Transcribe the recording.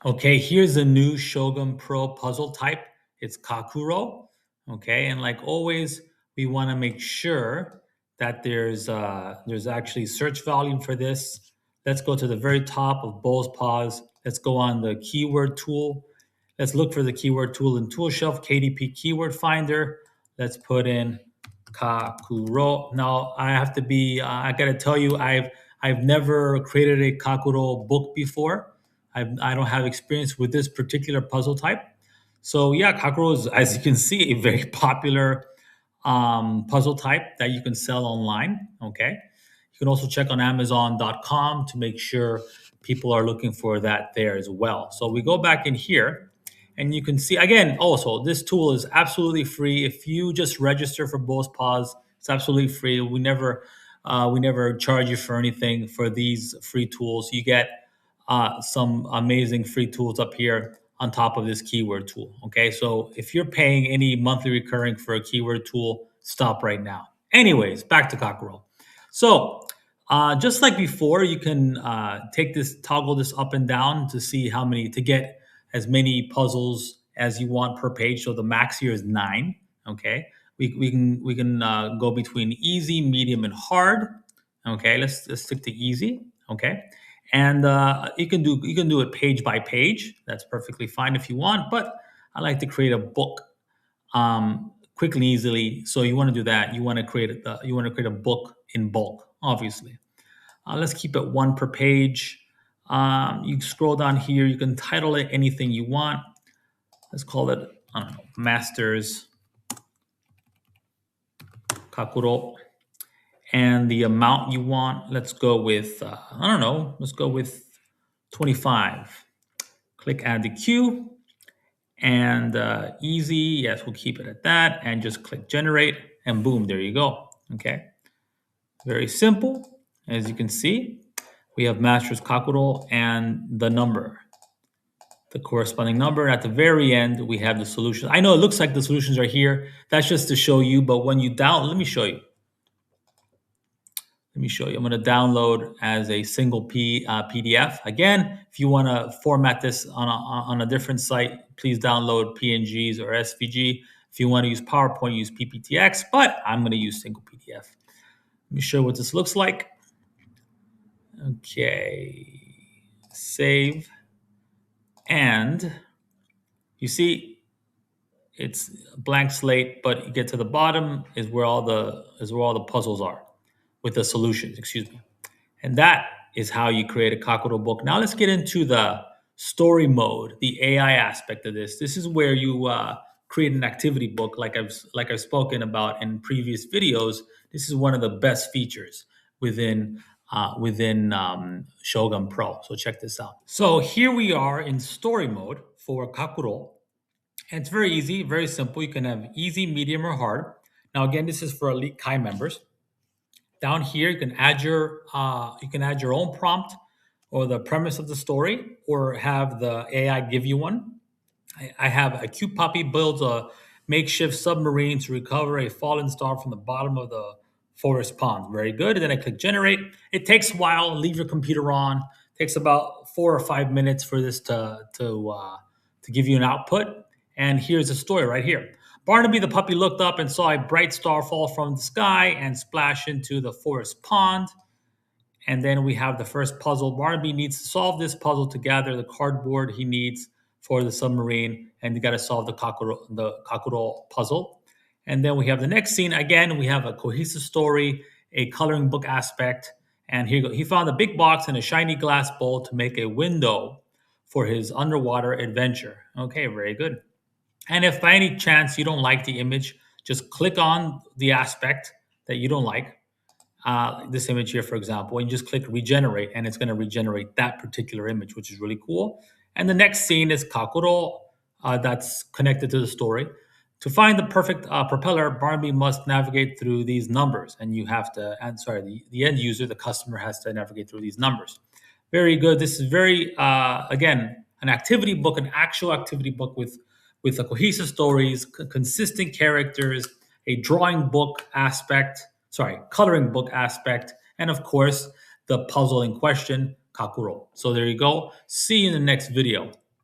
Okay, here's a new Shogun Pro puzzle type. It's Kakuro. Okay, and like always, we want to make sure that there's actually search volume for this. Let's go to the very top of Bow's Paws. Let's go on the keyword tool. Let's look for the keyword tool in Tool Shelf, KDP Keyword Finder. Let's put in Kakuro. Now I have to be. I gotta tell you, I've never created a Kakuro book before. I don't have experience with this particular puzzle type. So yeah, Kakuro is, as you can see, a very popular puzzle type that you can sell online. Okay, you can also check on Amazon.com to make sure people are looking for that there as well. So we go back in here, and you can see again. Also, this tool is absolutely free. If you just register for Bose Paws, it's absolutely free. We never charge you for anything for these free tools. You get some amazing free tools up here on top of this keyword tool. Okay, so if you're paying any monthly recurring for a keyword tool, stop right now. Anyways, back to Cockerel. So just like before, you can toggle this up and down to see how many, to get as many puzzles as you want per page. So the max here is 9. Okay, we can go between easy, medium, and hard. Okay, let's stick to easy. Okay, and you can do it page by page. That's perfectly fine if you want. But I like to create a book quickly and easily. So you want to do that. You want to create a book in bulk, obviously. Let's keep it 1 per page. You scroll down here. You can title it anything you want. Let's call it, I don't know, Masters Kakuro. And the amount you want, let's go with, I don't know, let's go with 25. Click add to queue and easy. Yes, we'll keep it at that and just click generate and boom, there you go. Okay. Very simple. As you can see, we have Masters Kakuro and the number, the corresponding number. At the very end, we have the solution. I know it looks like the solutions are here. That's just to show you, but when you let me show you. Let me show you. I'm going to download as a single PDF. Again, if you want to format this on a different site, please download PNGs or SVG. If you want to use PowerPoint, use PPTX, but I'm going to use single PDF. Let me show you what this looks like. Okay, save. And you see, it's a blank slate, but you get to the bottom is where all the puzzles are with the solutions, excuse me. And that is how you create a Kakuro book. Now let's get into the story mode, the AI aspect of this. This is where you create an activity book, like I've spoken about in previous videos. This is one of the best features within Shogun Pro. So check this out. So here we are in story mode for Kakuro. And it's very easy, very simple. You can have easy, medium, or hard. Now again, this is for Elite Kai members. Down here, you can add your own prompt or the premise of the story, or have the AI give you one. I have a cute puppy builds a makeshift submarine to recover a fallen star from the bottom of the forest pond. Very good. And then I click generate. It takes a while. Leave your computer on. It takes about 4 or 5 minutes for this to give you an output. And here's the story right here. Barnaby the puppy looked up and saw a bright star fall from the sky and splash into the forest pond. And then we have the first puzzle. Barnaby needs to solve this puzzle to gather the cardboard he needs for the submarine, and you got to solve the Kakuro puzzle. And then we have the next scene. Again, we have a cohesive story, a coloring book aspect, and here he found a big box and a shiny glass bowl to make a window for his underwater adventure. Okay, very good. And if by any chance you don't like the image, just click on the aspect that you don't like. This image here, for example, and you just click regenerate, and it's going to regenerate that particular image, which is really cool. And the next scene is Kakuro, that's connected to the story. To find the perfect propeller, Barnaby must navigate through these numbers, and you have to, the end user, the customer, has to navigate through these numbers. Very good. This is very, again, an activity book, an actual activity book with a cohesive stories, consistent characters, a drawing book aspect, coloring book aspect, and of course, the puzzle in question, Kakuro. So there you go. See you in the next video.